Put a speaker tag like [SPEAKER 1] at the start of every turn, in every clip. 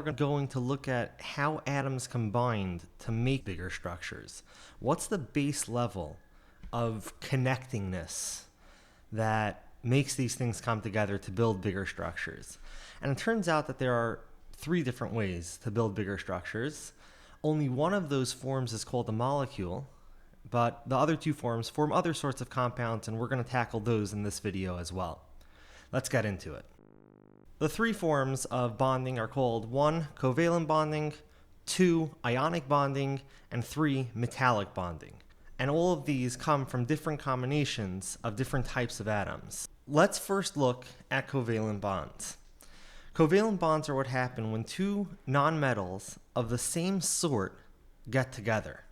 [SPEAKER 1] We're going to look at how atoms combined to make bigger structures. What's the base level of connectingness that makes these things come together to build bigger structures? And it turns out that there are three different ways to build bigger structures. Only one of those forms is called a molecule, but the other two forms form other sorts of compounds, and we're going to tackle those in this video as well. Let's get into it. The three forms of bonding are called 1. Covalent bonding, 2. Ionic bonding, and 3. Metallic bonding. And all of these come from different combinations of different types of atoms. Let's first look at covalent bonds. Covalent bonds are what happen when two nonmetals of the same sort get together.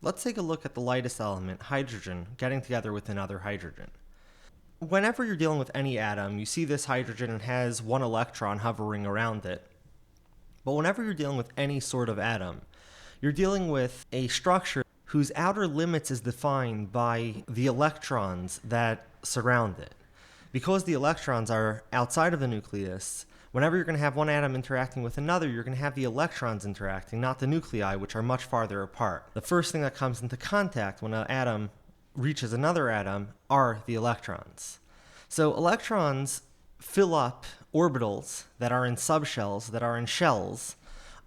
[SPEAKER 1] Let's take a look at the lightest element, hydrogen, getting together with another hydrogen. Whenever you're dealing with any atom, you see this hydrogen and has one electron hovering around it. But whenever you're dealing with any sort of atom, you're dealing with a structure whose outer limits is defined by the electrons that surround it. Because the electrons are outside of the nucleus, whenever you're going to have one atom interacting with another, you're going to have the electrons interacting, not the nuclei, which are much farther apart. The first thing that comes into contact when an atom reaches another atom are the electrons. So electrons fill up orbitals that are in subshells, that are in shells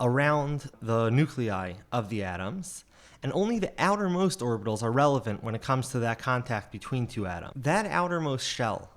[SPEAKER 1] around the nuclei of the atoms, and only the outermost orbitals are relevant when it comes to that contact between two atoms. That outermost shell,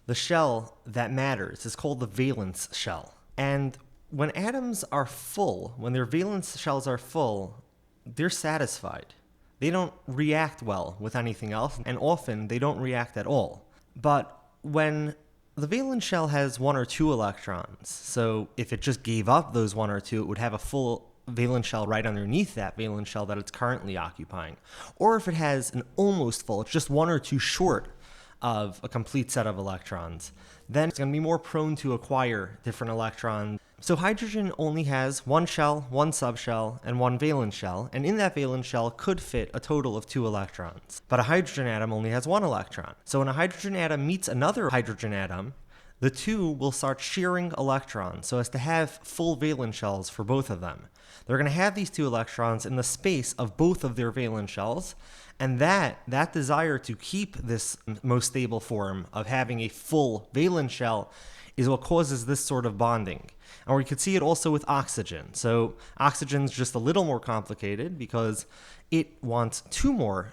[SPEAKER 1] the shell that matters, is called the valence shell. And when atoms are full, when their valence shells are full, they're satisfied. They don't react well with anything else, and often they don't react at all. But when the valence shell has 1 or 2 electrons, so if it just gave up those 1 or 2, it would have a full valence shell right underneath that valence shell that it's currently occupying. Or if it has an almost full, it's just 1 or 2 short of a complete set of electrons, then it's going to be more prone to acquire different electrons. So hydrogen only has 1 shell, 1 subshell, and 1 valence shell, and in that valence shell could fit a total of 2 electrons. But a hydrogen atom only has 1 electron. So when a hydrogen atom meets another hydrogen atom, the two will start sharing electrons so as to have full valence shells for both of them. They're going to have these 2 electrons in the space of both of their valence shells, and that desire to keep this most stable form of having a full valence shell is what causes this sort of bonding. And we could see it also with oxygen. So oxygen's just a little more complicated because it wants 2 more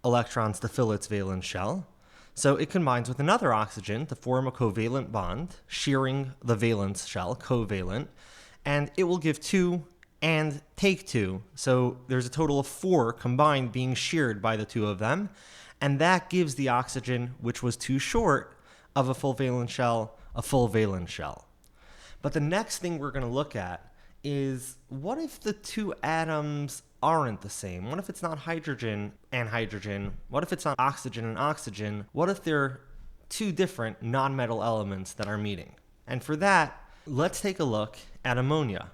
[SPEAKER 1] electrons to fill its valence shell. So it combines with another oxygen to form a covalent bond, shearing the valence shell, covalent, and it will give 2 and take 2. So there's a total of 4 combined being sheared by the 2 of them, and that gives the oxygen, which was too short of a full valence shell, a full valence shell. But the next thing we're going to look at is, what if the 2 atoms aren't the same? What if it's not hydrogen and hydrogen? What if it's not oxygen and oxygen? What if they're 2 different nonmetal elements that are meeting? And for that, let's take a look at ammonia.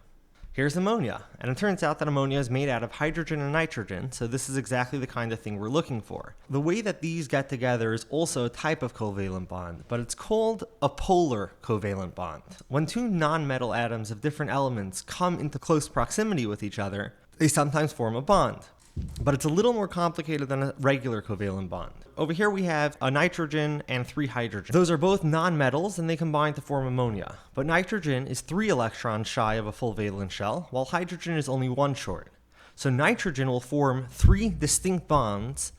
[SPEAKER 1] Here's ammonia, and it turns out that ammonia is made out of hydrogen and nitrogen, so this is exactly the kind of thing we're looking for. The way that these get together is also a type of covalent bond, but it's called a polar covalent bond. When 2 nonmetal atoms of different elements come into close proximity with each other, they sometimes form a bond. But it's a little more complicated than a regular covalent bond. Over here we have a nitrogen and 3 hydrogen. Those are both nonmetals and they combine to form ammonia. But nitrogen is 3 electrons shy of a full valence shell, while hydrogen is only 1 short. So nitrogen will form 3 distinct bonds,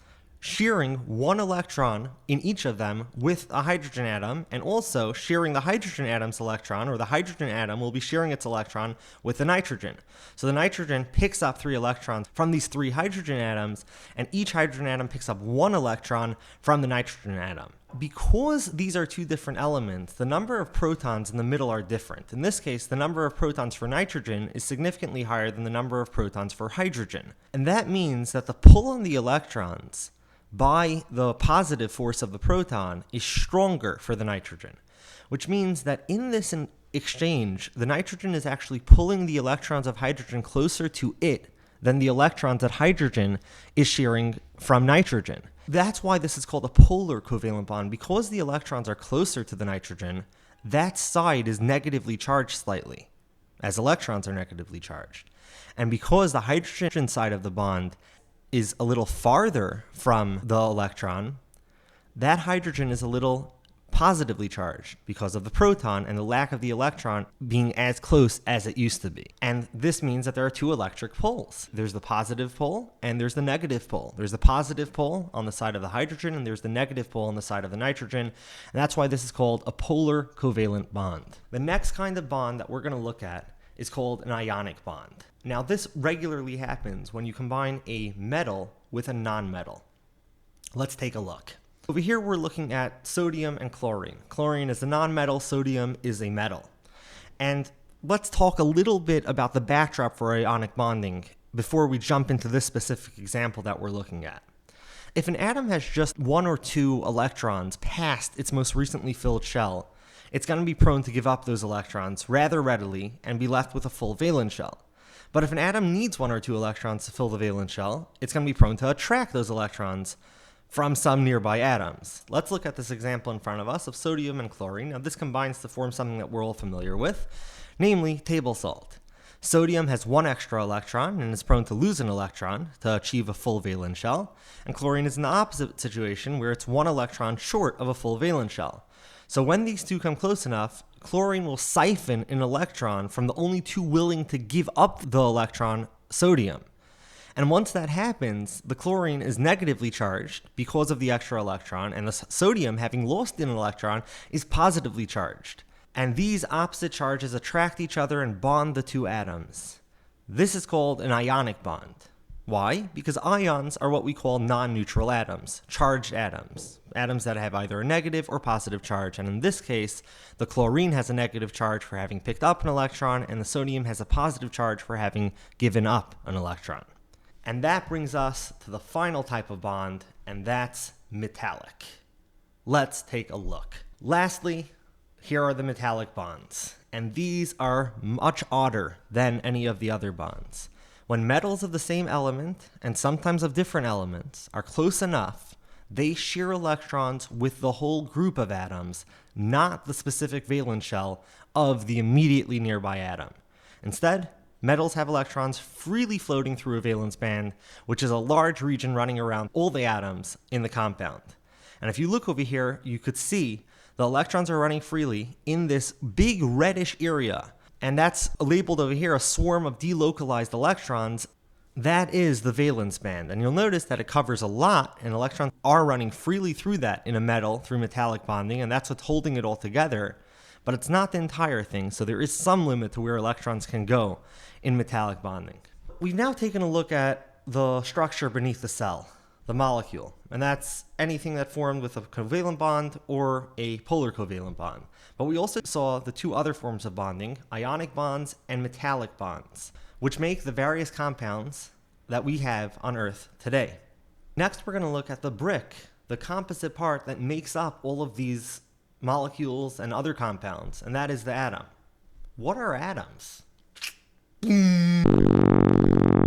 [SPEAKER 1] shearing 1 electron in each of them with a hydrogen atom, and also sharing the hydrogen atom's electron, or the hydrogen atom will be sharing its electron with the nitrogen. So the nitrogen picks up 3 electrons from these 3 hydrogen atoms, and each hydrogen atom picks up 1 electron from the nitrogen atom. Because these are 2 different elements, the number of protons in the middle are different. In this case, the number of protons for nitrogen is significantly higher than the number of protons for hydrogen. And that means that the pull on the electrons by the positive force of the proton is stronger for the nitrogen, which means that in this exchange, the nitrogen is actually pulling the electrons of hydrogen closer to it than the electrons that hydrogen is shearing from nitrogen. That's why this is called a polar covalent bond. Because the electrons are closer to the nitrogen, that side is negatively charged slightly. as electrons are negatively charged. And because the hydrogen side of the bond is a little farther from the electron, that hydrogen is a little positively charged because of the proton and the lack of the electron being as close as it used to be. And this means that there are two electric poles. There's the positive pole and there's the negative pole. There's the positive pole on the side of the hydrogen and there's the negative pole on the side of the nitrogen. And that's why this is called a polar covalent bond. The next kind of bond that we're going to look at is called an ionic bond. Now, this regularly happens when you combine a metal with a nonmetal. Let's take a look. Over here, we're looking at sodium and chlorine. Chlorine is a nonmetal, sodium is a metal. And let's talk a little bit about the backdrop for ionic bonding before we jump into this specific example that we're looking at. If an atom has just one or two electrons past its most recently filled shell, it's going to be prone to give up those electrons rather readily and be left with a full valence shell. But if an atom needs one or two electrons to fill the valence shell, it's going to be prone to attract those electrons from some nearby atoms. Let's look at this example in front of us of sodium and chlorine. Now, this combines to form something that we're all familiar with, namely table salt. Sodium has one extra electron and is prone to lose an electron to achieve a full valence shell, and chlorine is in the opposite situation where it's one electron short of a full valence shell. So when these two come close enough, chlorine will siphon an electron from the only two willing to give up the electron, sodium. And once that happens, the chlorine is negatively charged because of the extra electron, and the sodium, having lost an electron, is positively charged. And these opposite charges attract each other and bond the two atoms. This is called an ionic bond. Why? Because ions are what we call non-neutral atoms, charged atoms that have either a negative or positive charge. And in this case, the chlorine has a negative charge for having picked up an electron, and the sodium has a positive charge for having given up an electron. And that brings us to the final type of bond, and that's metallic. Let's take a look. Lastly, here are the metallic bonds, and these are much odder than any of the other bonds. When metals of the same element, and sometimes of different elements, are close enough, they share electrons with the whole group of atoms, not the specific valence shell of the immediately nearby atom. Instead, metals have electrons freely floating through a valence band, which is a large region running around all the atoms in the compound. And if you look over here, you could see the electrons are running freely in this big reddish area. And that's labeled over here a swarm of delocalized electrons. That is the valence band. And you'll notice that it covers a lot, and electrons are running freely through that in a metal through metallic bonding, and that's what's holding it all together. But it's not the entire thing, so there is some limit to where electrons can go in metallic bonding. We've now taken a look at the structure beneath the cell, the molecule, and that's anything that formed with a covalent bond or a polar covalent bond. But we also saw the two other forms of bonding, ionic bonds and metallic bonds, which make the various compounds that we have on Earth today. Next, we're going to look at the brick, the composite part that makes up all of these molecules and other compounds, and that is the atom. What are atoms?